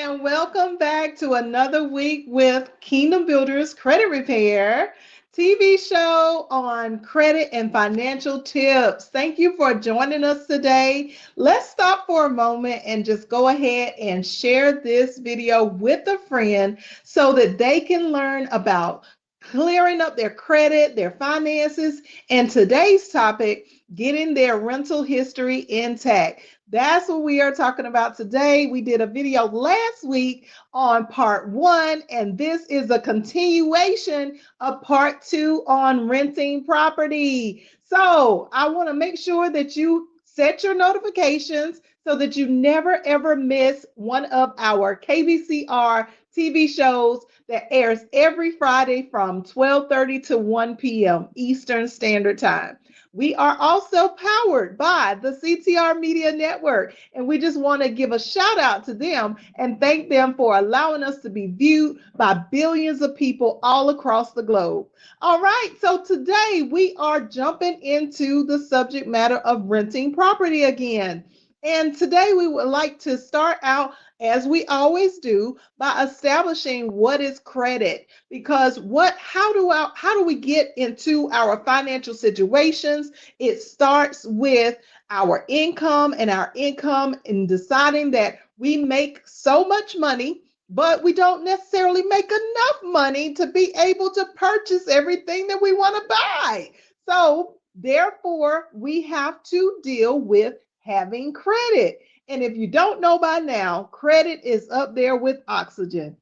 and welcome back to another week with Kingdom Builders Credit Repair TV show on credit and financial tips. Thank you for joining us today. Let's stop for a moment and just go ahead and share this video with a friend so that they can learn about clearing up their credit, their finances, and today's topic, getting their rental history intact. That's what we are talking about today. We did a video last week on part 1, and this is a continuation of part 2 on renting property. So I want to make sure that you set your notifications so that you never ever miss one of our KBCR TV shows that airs every Friday from 12:30 to 1 p.m. Eastern Standard Time. We are also powered by the CTR Media Network, and we just want to give a shout out to them and thank them for allowing us to be viewed by billions of people all across the globe. All right, so today we are jumping into the subject matter of renting property again. And today we would like to start out, as we always do, by establishing what is credit. Because how do we get into our financial situations? It starts with our income and deciding that we make so much money, but we don't necessarily make enough money to be able to purchase everything that we want to buy. So therefore, we have to deal with having credit. And if you don't know by now, credit is up there with oxygen.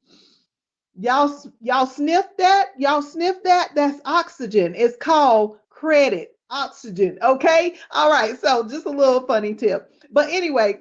Y'all sniff that? Y'all sniff that? That's oxygen. It's called credit, oxygen. Okay. All right. So just a little funny tip. But anyway,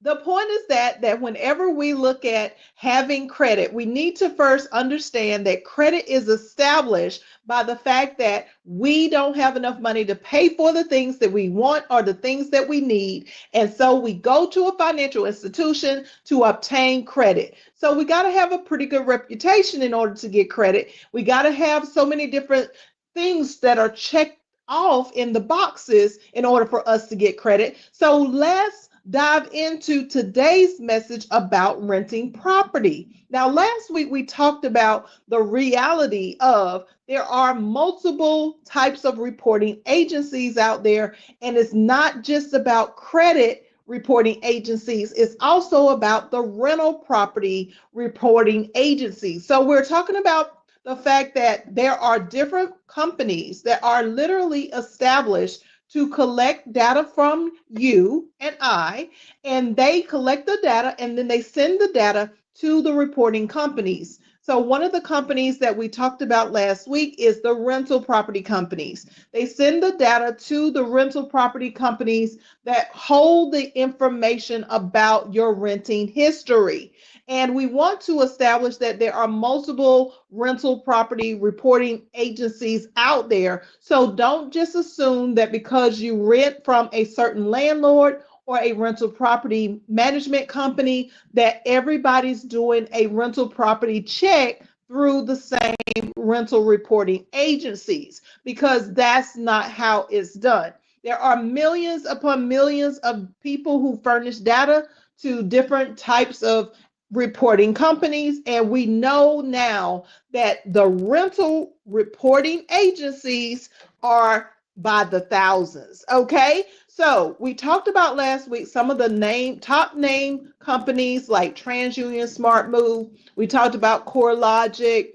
the point is that whenever we look at having credit, we need to first understand that credit is established by the fact that we don't have enough money to pay for the things that we want or the things that we need. And so we go to a financial institution to obtain credit. So we got to have a pretty good reputation in order to get credit. We got to have so many different things that are checked off in the boxes in order for us to get credit. So let's dive into today's message about renting property. Now, last week we talked about the reality of there are multiple types of reporting agencies out there, and it's not just about credit reporting agencies, it's also about the rental property reporting agencies. So we're talking about the fact that there are different companies that are literally established to collect data from you and I, and they collect the data and then they send the data to the reporting companies. So one of the companies that we talked about last week is the rental property companies. They send the data to the rental property companies that hold the information about your renting history. And we want to establish that there are multiple rental property reporting agencies out there. So don't just assume that because you rent from a certain landlord or a rental property management company that everybody's doing a rental property check through the same rental reporting agencies, because that's not how it's done. There are millions upon millions of people who furnish data to different types of reporting companies, and we know now that the rental reporting agencies are by the thousands. Okay, so we talked about last week some of the top name companies like TransUnion, SmartMove. We talked about CoreLogic,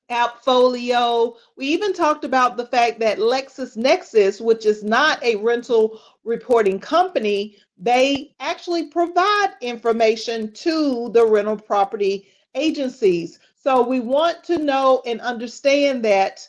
Appfolio. We even talked about the fact that LexisNexis, which is not a rental reporting company, they actually provide information to the rental property agencies. So we want to know and understand that,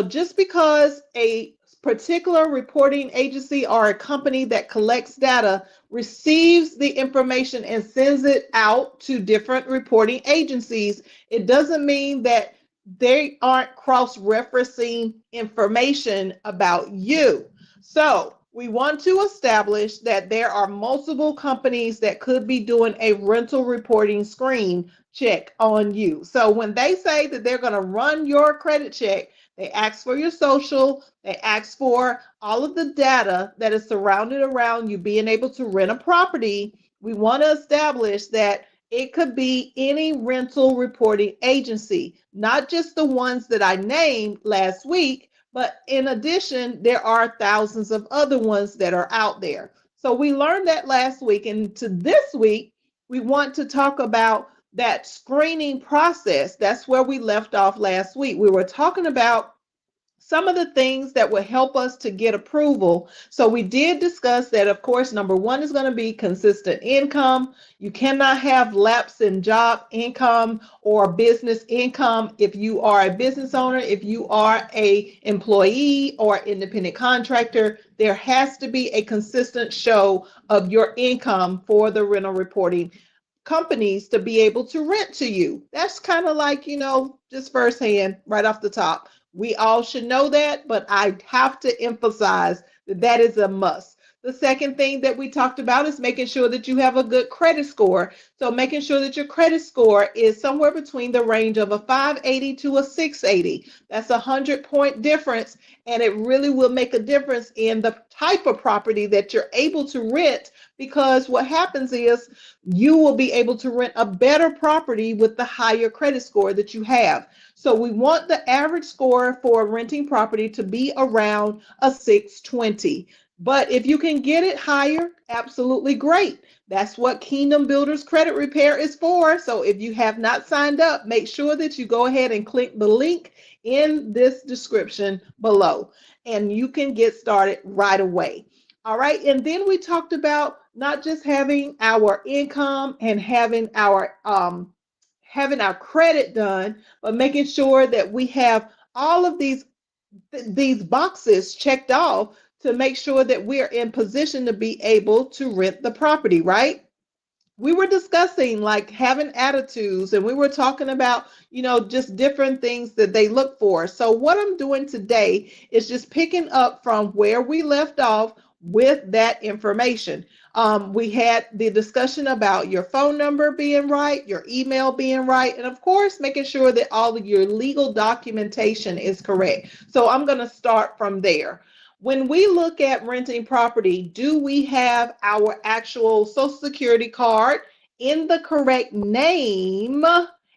just because a particular reporting agency or a company that collects data receives the information and sends it out to different reporting agencies, it doesn't mean that they aren't cross-referencing information about you. So we want to establish that there are multiple companies that could be doing a rental reporting screen check on you. So when they say that they're going to run your credit check, they ask for your social, they ask for all of the data that is surrounded around you being able to rent a property. We want to establish that It could be any rental reporting agency, not just the ones that I named last week, but in addition, there are thousands of other ones that are out there. So we learned that last week. And to this week, we want to talk about that screening process. That's where we left off last week. We were talking about some of the things that will help us to get approval. So we did discuss that, of course, number one is going to be consistent income. You cannot have lapse in job income or business income if you are a business owner, if you are a employee or independent contractor. There has to be a consistent show of your income for the rental reporting companies to be able to rent to you. That's kind of like, just firsthand right off the top. We all should know that, but I have to emphasize that that is a must. The second thing that we talked about is making sure that you have a good credit score. So making sure that your credit score is somewhere between the range of a 580 to a 680. That's a 100-point difference, and it really will make a difference in the type of property that you're able to rent, because what happens is you will be able to rent a better property with the higher credit score that you have. So we want the average score for renting property to be around a 620. But if you can get it higher, absolutely great. That's what Kingdom Builders Credit Repair is for. So if you have not signed up, make sure that you go ahead and click the link in this description below, and you can get started right away. All right. And then we talked about not just having our income and having our credit done, but making sure that we have all of these boxes checked off to make sure that we're in position to be able to rent the property, right? We were discussing like having attitudes, and we were talking about, just different things that they look for. So what I'm doing today is just picking up from where we left off with that information. We had the discussion about your phone number being right, your email being right, and of course, making sure that all of your legal documentation is correct. So I'm going to start from there. When we look at renting property, do we have our actual Social Security card in the correct name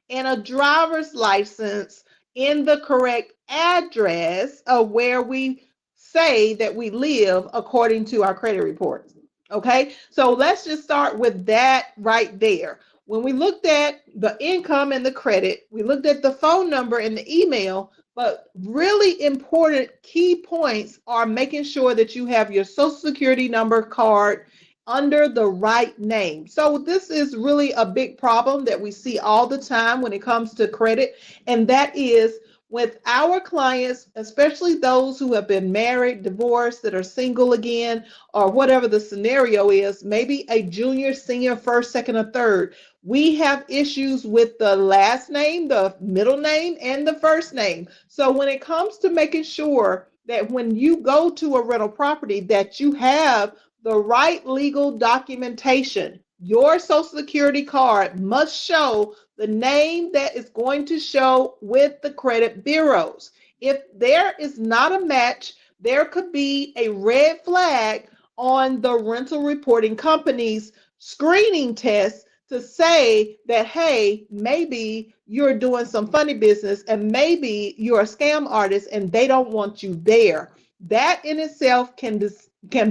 and a driver's license in the correct address of where we say that we live according to our credit reports? Okay, so let's just start with that right there. When we looked at the income and the credit, we looked at the phone number and the email, but really important key points are making sure that you have your Social Security number card under the right name. So this is really a big problem that we see all the time when it comes to credit, and that is with our clients, especially those who have been married, divorced, that are single again, or whatever the scenario is, maybe a junior, senior, first, second, or third. We have issues with the last name, the middle name, and the first name. So when it comes to making sure that when you go to a rental property that you have the right legal documentation, your Social Security card must show the name that is going to show with the credit bureaus. If there is not a match, there could be a red flag on the rental reporting company's screening test to say that, hey, maybe you're doing some funny business and maybe you're a scam artist and they don't want you there. That in itself can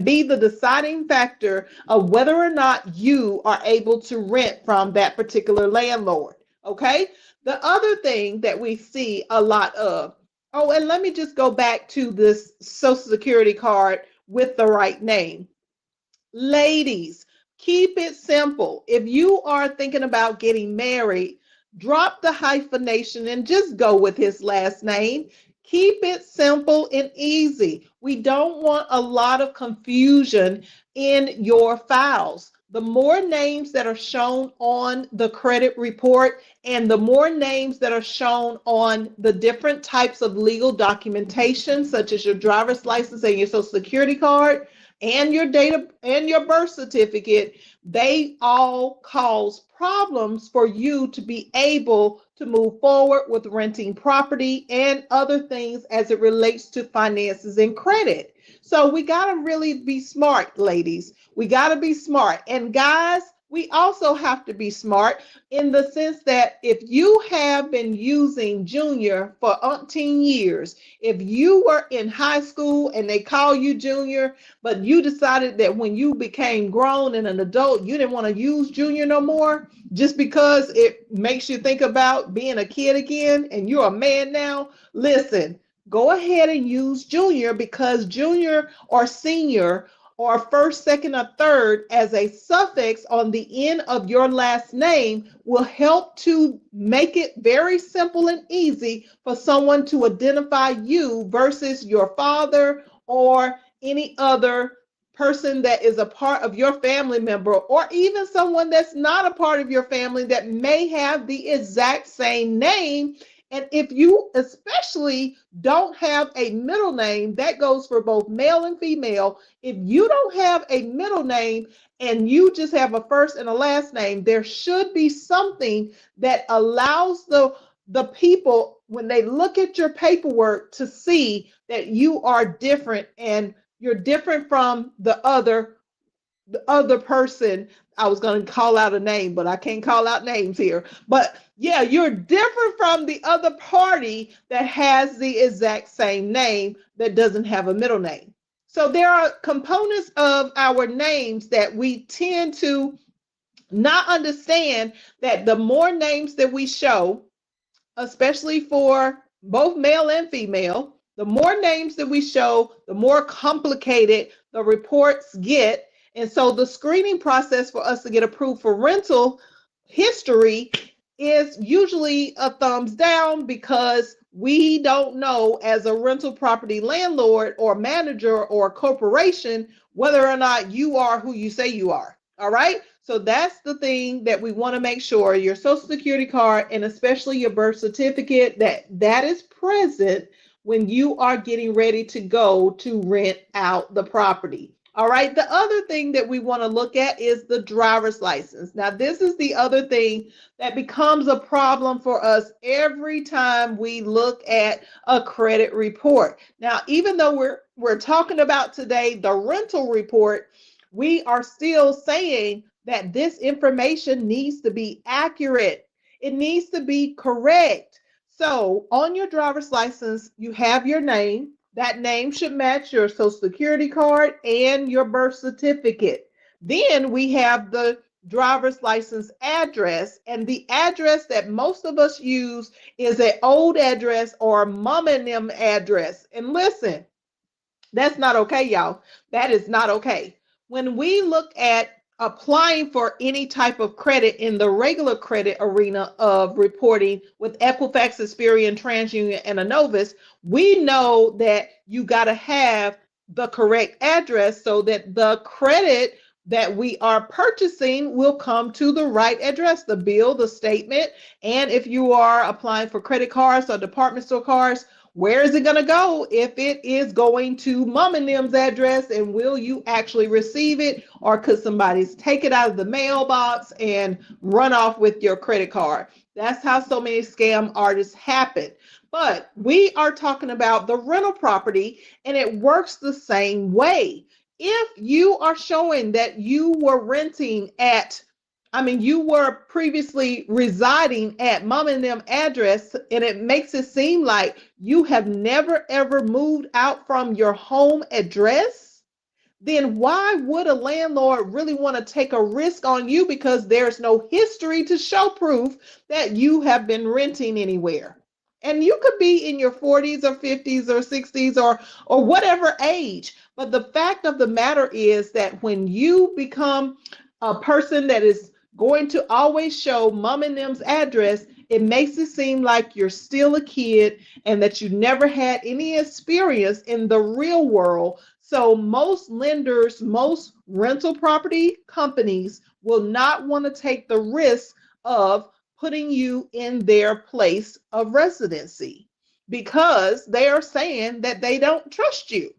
be the deciding factor of whether or not you are able to rent from that particular landlord. Okay. The other thing that we see a lot of, and let me just go back to this Social Security card with the right name. Ladies, keep it simple. If you are thinking about getting married, drop the hyphenation and just go with his last name. Keep it simple and easy. We don't want a lot of confusion in your files. The more names that are shown on the credit report and the more names that are shown on the different types of legal documentation, such as your driver's license and your Social Security card and your data and your birth certificate, they all cause problems for you to be able to move forward with renting property and other things as it relates to finances and credit. So we got to really be smart, ladies. We got to be smart. And guys, we also have to be smart in the sense that if you have been using junior for umpteen years, if you were in high school and they call you junior, but you decided that when you became grown and an adult, you didn't want to use junior no more, just because it makes you think about being a kid again and you're a man now, listen, go ahead and use junior, because junior or senior or first, second, or third as a suffix on the end of your last name will help to make it very simple and easy for someone to identify you versus your father or any other person that is a part of your family member, or even someone that's not a part of your family that may have the exact same name. And if you especially don't have a middle name, that goes for both male and female. If you don't have a middle name and you just have a first and a last name, there should be something that allows the people, when they look at your paperwork, to see that you are different and you're different from the other person. I was going to call out a name, but I can't call out names here. But yeah, you're different from the other party that has the exact same name that doesn't have a middle name. So there are components of our names that we tend to not understand, that the more names that we show, especially for both male and female, the more names that we show, the more complicated the reports get. And so the screening process for us to get approved for rental history is usually a thumbs down, because we don't know, as a rental property landlord or manager or corporation, whether or not you are who you say you are. All right. So that's the thing that we want to make sure: your social security card and especially your birth certificate, that is present when you are getting ready to go to rent out the property. All right. The other thing that we want to look at is the driver's license. Now, this is the other thing that becomes a problem for us every time we look at a credit report. Now, even though we're talking about today the rental report, we are still saying that this information needs to be accurate. It needs to be correct. So on your driver's license, you have your name. That name should match your social security card and your birth certificate. Then we have the driver's license address, and the address that most of us use is an old address or mom and them address. And listen, that's not okay, y'all. That is not okay. When we look at applying for any type of credit in the regular credit arena of reporting with Equifax, Experian, TransUnion, and Innovis, we know that you got to have the correct address so that the credit that we are purchasing will come to the right address, the bill, the statement. And if you are applying for credit cards or department store cards, where is it going to go? If it is going to mom and them's address, and will you actually receive it, or could somebody take it out of the mailbox and run off with your credit card? That's how so many scam artists happen. But we are talking about the rental property, and it works the same way. If you are showing that you were renting you were previously residing at mom and them address, and it makes it seem like you have never ever moved out from your home address, then why would a landlord really want to take a risk on you? Because there's no history to show proof that you have been renting anywhere. And you could be in your 40s or 50s or 60s or whatever age. But the fact of the matter is that when you become a person that is going to always show mom and them's address, it makes it seem like you're still a kid and that you never had any experience in the real world. So most lenders, most rental property companies will not want to take the risk of putting you in their place of residency, because they are saying that they don't trust you.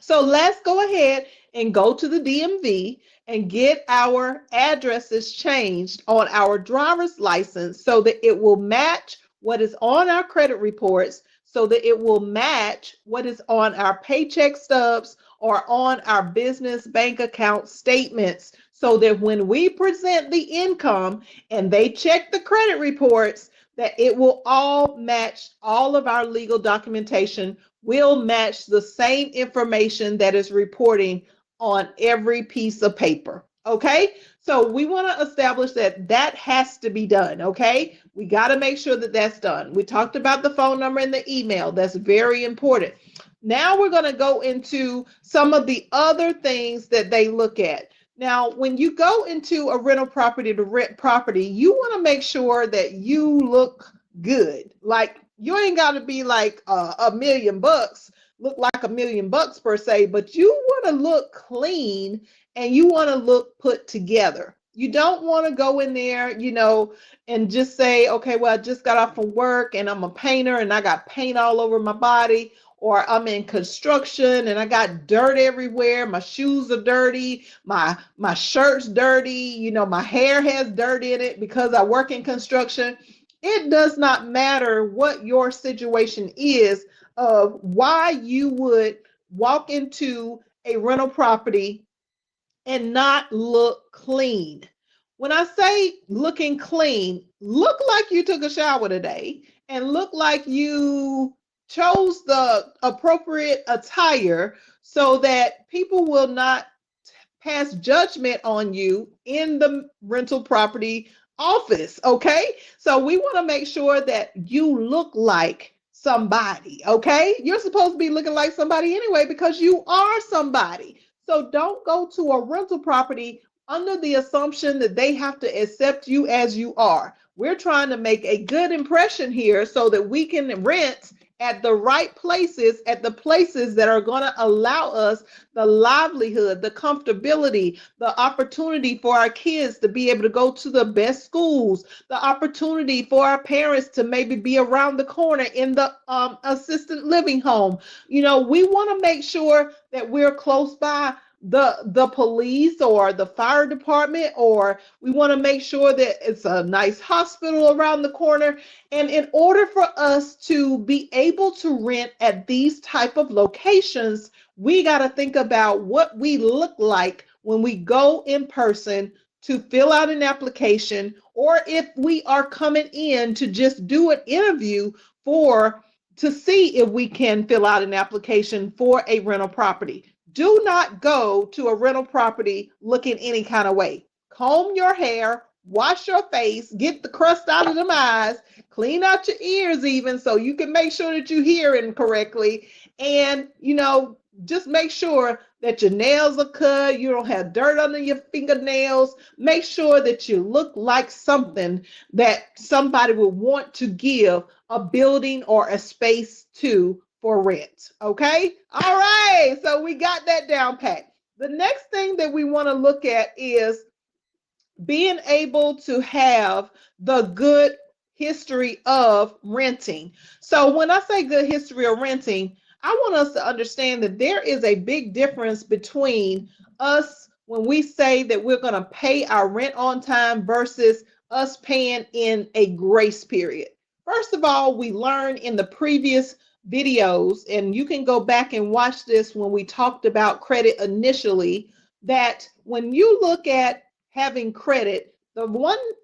So let's go ahead and go to the DMV and get our addresses changed on our driver's license so that it will match what is on our credit reports, so that it will match what is on our paycheck stubs or on our business bank account statements, so that when we present the income and they check the credit reports, that it will all match. All of our legal documentation will match the same information that is reporting on every piece of paper. Okay, so we want to establish that that has to be done. Okay, we got to make sure that that's done. We talked about the phone number and the email. That's very important. Now we're going to go into some of the other things that they look at. Now, when you go into a rental property to rent property, you want to make sure that you look good. Like, you ain't got to be like $1 million, look like $1 million per se, but you want to look clean and you want to look put together. You don't want to go in there, and just say, okay, well, I just got off from work and I'm a painter and I got paint all over my body. Or I'm in construction and I got dirt everywhere. My shoes are dirty. My shirt's dirty. My hair has dirt in it because I work in construction. It does not matter what your situation is of why you would walk into a rental property and not look clean. When I say looking clean, look like you took a shower today and look like you chose the appropriate attire so that people will not pass judgment on you in the rental property office. Okay, so we want to make sure that you look like somebody. Okay, you're supposed to be looking like somebody anyway because you are somebody. So don't go to a rental property under the assumption that they have to accept you as you are. We're trying to make a good impression here so that we can rent at the right places, at the places that are going to allow us the livelihood, the comfortability, the opportunity for our kids to be able to go to the best schools, the opportunity for our parents to maybe be around the corner in the assisted living home. We want to make sure that we're close by the police or the fire department, or we want to make sure that it's a nice hospital around the corner. And in order for us to be able to rent at these type of locations, we got to think about what we look like when we go in person to fill out an application, or if we are coming in to just do an interview to see if we can fill out an application for a rental property. Do not go to a rental property looking any kind of way. Comb your hair, wash your face, get the crust out of them eyes, clean out your ears even so you can make sure that you're hearing correctly. And, just make sure that your nails are cut, you don't have dirt under your fingernails. Make sure that you look like something that somebody will want to give a building or a space to for rent. Okay. All right. So we got that down pat. The next thing that we want to look at is being able to have the good history of renting. So when I say good history of renting, I want us to understand that there is a big difference between us when we say that we're going to pay our rent on time versus us paying in a grace period. First of all, we learned in the previous videos, and you can go back and watch this when we talked about credit initially, that when you look at having credit, the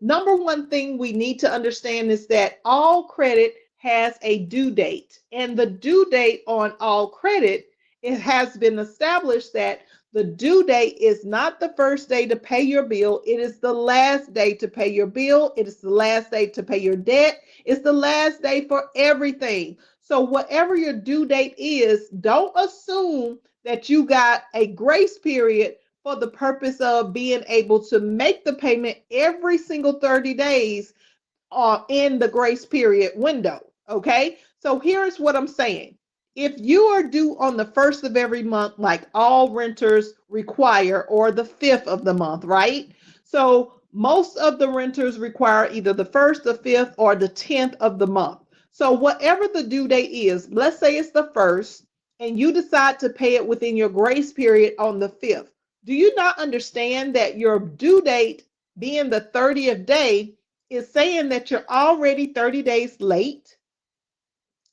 number one thing we need to understand is that all credit has a due date, and the due date on all credit, it has been established that the due date is not the first day to pay your bill. It is the last day to pay your bill. It is the last day to pay your debt. It's the last day for everything. So whatever your due date is, don't assume that you got a grace period for the purpose of being able to make the payment every single 30 days in the grace period window. Okay, so here's what I'm saying. If you are due on the 1st of every month, like all renters require, or the 5th of the month, right? So most of the renters require either the 1st, the 5th, or the 10th of the month. So whatever the due date is, let's say it's the 1st, and you decide to pay it within your grace period on the 5th. Do you not understand that your due date being the 30th day is saying that you're already 30 days late?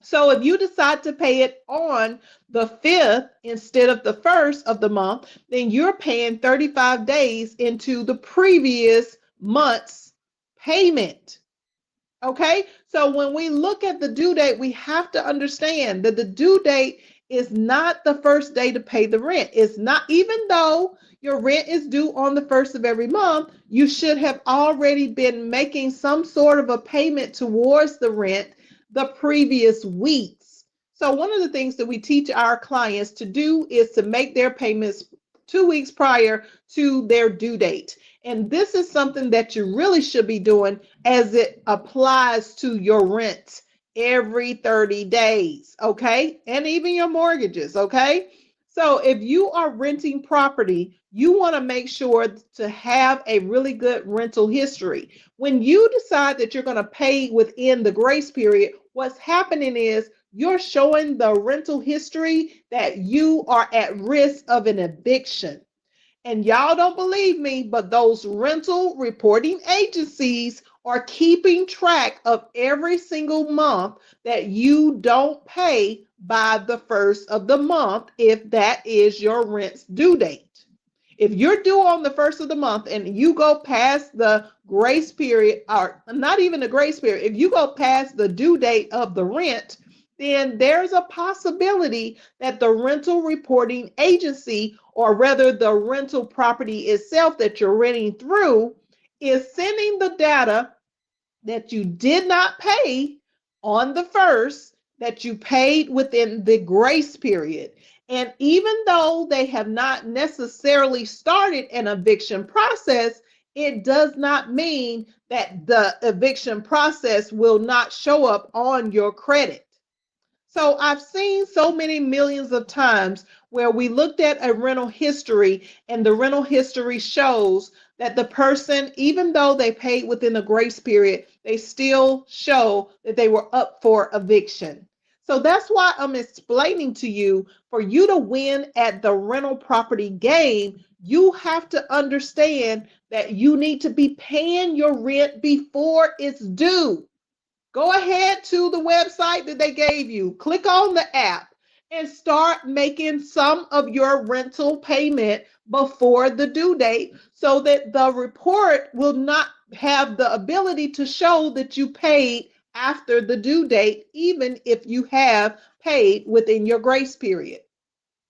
So if you decide to pay it on the 5th instead of the 1st of the month, then you're paying 35 days into the previous month's payment. Okay, so when we look at the due date, we have to understand that the due date is not the first day to pay the rent. It's not, even though your rent is due on the 1st of every month, you should have already been making some sort of a payment towards the rent the previous weeks. So one of the things that we teach our clients to do is to make their payments 2 weeks prior to their due date. And this is something that you really should be doing as it applies to your rent every 30 days, okay? And even your mortgages, okay? So if you are renting property, you want to make sure to have a really good rental history. When you decide that you're going to pay within the grace period, what's happening is you're showing the rental history that you are at risk of an eviction. And y'all don't believe me, but those rental reporting agencies are keeping track of every single month that you don't pay by the 1st of the month, if that is your rent's due date. If you're due on the 1st of the month and you go past the grace period, or not even the grace period, if you go past the due date of the rent, then there's a possibility that the rental reporting agency, or rather the rental property itself that you're renting through, is sending the data that you did not pay on the 1st, that you paid within the grace period. And even though they have not necessarily started an eviction process, it does not mean that the eviction process will not show up on your credit. So I've seen so many millions of times where we looked at a rental history and the rental history shows that the person, even though they paid within the grace period, they still show that they were up for eviction. So that's why I'm explaining to you, for you to win at the rental property game, you have to understand that you need to be paying your rent before it's due. Go ahead to the website that they gave you, click on the app, and start making some of your rental payment before the due date so that the report will not have the ability to show that you paid after the due date, even if you have paid within your grace period.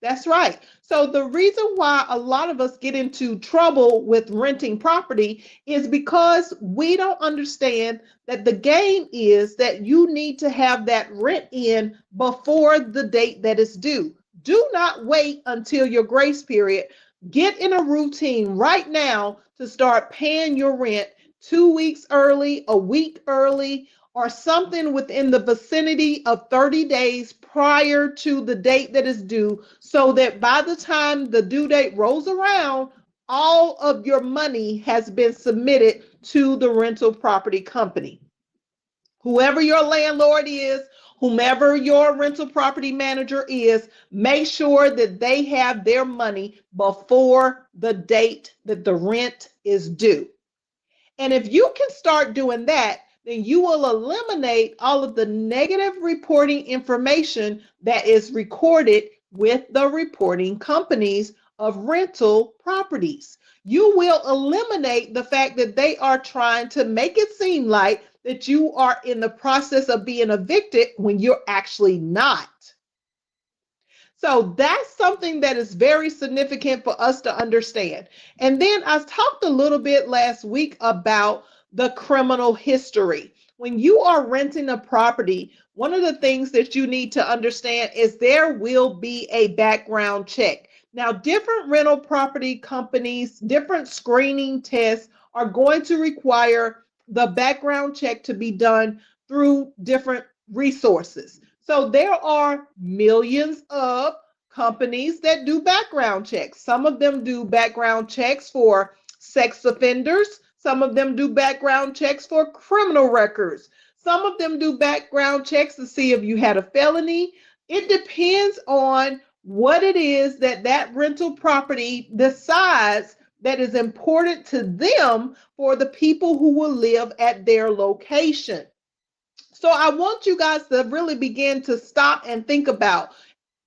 That's right. So the reason why a lot of us get into trouble with renting property is because we don't understand that the game is that you need to have that rent in before the date that is due. Do not wait until your grace period. Get in a routine right now to start paying your rent 2 weeks early, a week early, or something within the vicinity of 30 days prior to the date that is due, so that by the time the due date rolls around, all of your money has been submitted to the rental property company. Whoever your landlord is, whomever your rental property manager is, make sure that they have their money before the date that the rent is due. And if you can start doing that, then you will eliminate all of the negative reporting information that is recorded with the reporting companies of rental properties. You will eliminate the fact that they are trying to make it seem like that you are in the process of being evicted when you're actually not. So that's something that is very significant for us to understand. And then I talked a little bit last week about the criminal history. When you are renting a property, one of the things that you need to understand is there will be a background check. Now, different rental property companies, different screening tests are going to require the background check to be done through different resources. So there are millions of companies that do background checks. Some of them do background checks for sex offenders. Some of them do background checks for criminal records. Some of them do background checks to see if you had a felony. It depends on what it is that that rental property decides that is important to them for the people who will live at their location. So I want you guys to really begin to stop and think about,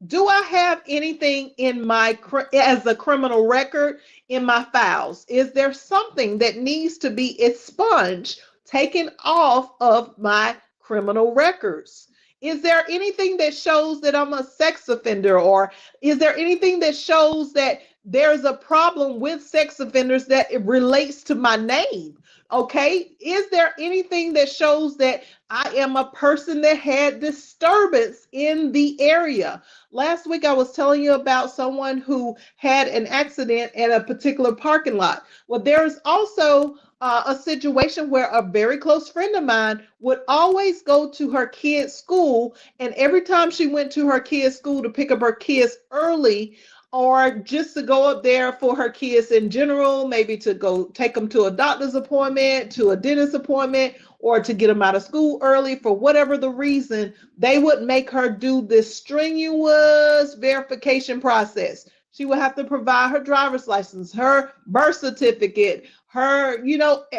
do I have anything in my as a criminal record in my files? Is there something that needs to be expunged, taken off of my criminal records? Is there anything that shows that I'm a sex offender, or is there anything that shows that there's a problem with sex offenders that it relates to my name? Okay, is there anything that shows that I am a person that had disturbance in the area? Last week, I was telling you about someone who had an accident at a particular parking lot. Well, there's also a situation where a very close friend of mine would always go to her kids' school, and every time she went to her kids' school to pick up her kids early, or just to go up there for her kids in general, maybe to go take them to a doctor's appointment, to a dentist appointment, or to get them out of school early, for whatever the reason, they would make her do this strenuous verification process. She would have to provide her driver's license, her birth certificate, her,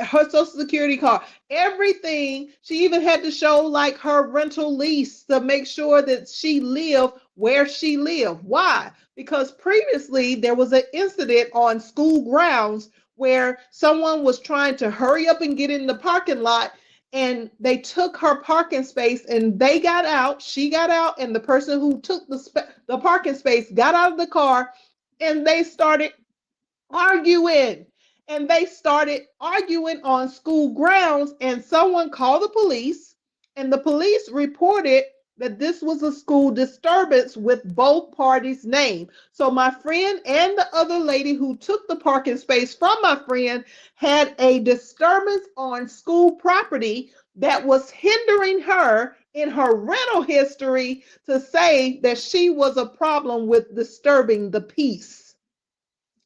her social security card, everything. She even had to show like her rental lease to make sure that she lived where she lived. Why? Because previously there was an incident on school grounds where someone was trying to hurry up and get in the parking lot, and they took her parking space, and they got out, she got out, and the person who took the parking space got out of the car, and they started arguing. And they started arguing on school grounds, and someone called the police, and the police reported that this was a school disturbance with both parties' name. So my friend and the other lady who took the parking space from my friend had a disturbance on school property that was hindering her in her rental history to say that she was a problem with disturbing the peace.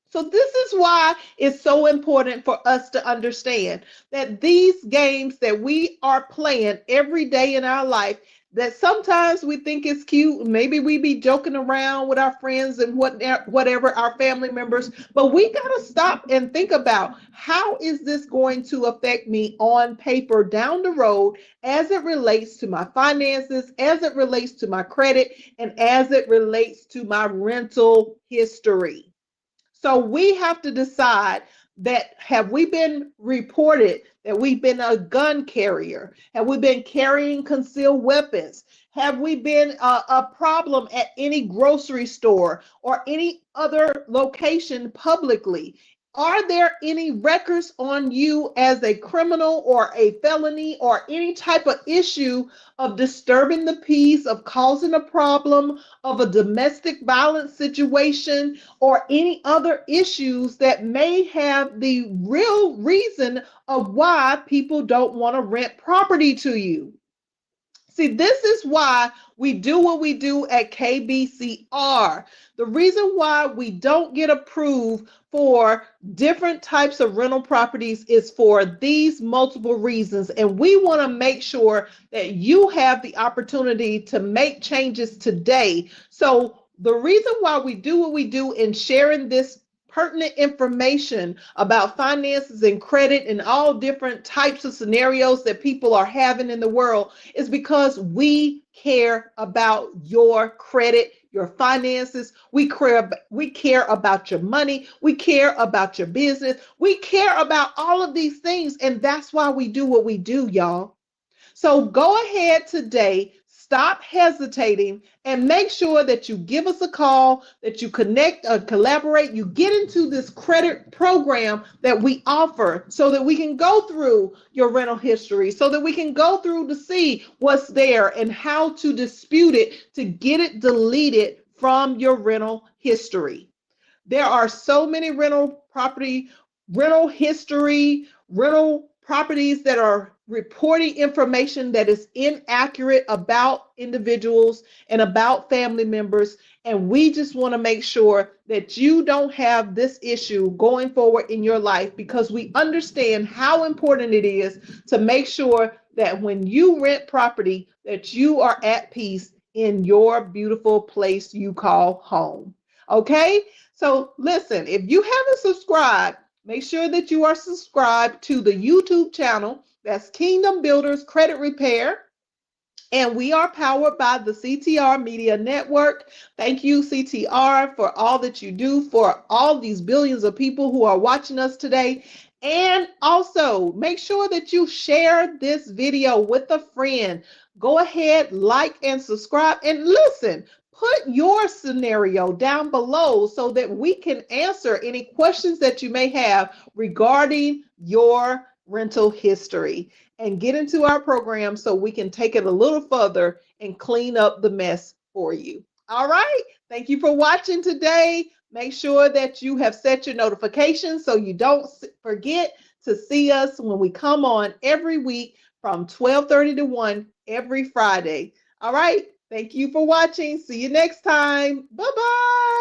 So this is why it's so important for us to understand that these games that we are playing every day in our life, that sometimes we think it's cute, maybe we be joking around with our friends and whatever, our family members, but we got to stop and think about, how is this going to affect me on paper down the road as it relates to my finances, as it relates to my credit, and as it relates to my rental history. So we have to decide that, have we been reported that we've been a gun carrier? Have we been carrying concealed weapons? Have we been a problem at any grocery store or any other location publicly? Are there any records on you as a criminal or a felony or any type of issue of disturbing the peace, of causing a problem, of a domestic violence situation, or any other issues that may have the real reason of why people don't want to rent property to you? See, this is why we do what we do at KBCR. The reason why we don't get approved for different types of rental properties is for these multiple reasons. And we want to make sure that you have the opportunity to make changes today. So the reason why we do what we do in sharing this pertinent information about finances and credit and all different types of scenarios that people are having in the world is because we care about your credit, your finances. We care about your money. We care about your business. We care about all of these things. And that's why we do what we do, y'all. So go ahead today. Stop hesitating and make sure that you give us a call, that you connect or collaborate, you get into this credit program that we offer so that we can go through your rental history, so that we can go through to see what's there and how to dispute it to get it deleted from your rental history. There are so many rental properties that are reporting information that is inaccurate about individuals and about family members. And we just want to make sure that you don't have this issue going forward in your life, because we understand how important it is to make sure that when you rent property, that you are at peace in your beautiful place you call home. Okay? So listen, if you haven't subscribed, make sure that you are subscribed to the YouTube channel. That's Kingdom Builders Credit Repair. And we are powered by the CTR Media Network. Thank you, CTR, for all that you do for all these billions of people who are watching us today. And also, make sure that you share this video with a friend. Go ahead, like and subscribe. And listen, put your scenario down below so that we can answer any questions that you may have regarding your rental history, and get into our program so we can take it a little further and clean up the mess for you. All right. Thank you for watching today. Make sure that you have set your notifications so you don't forget to see us when we come on every week from 12:30 to 1 every Friday. All right. Thank you for watching. See you next time. Bye-bye.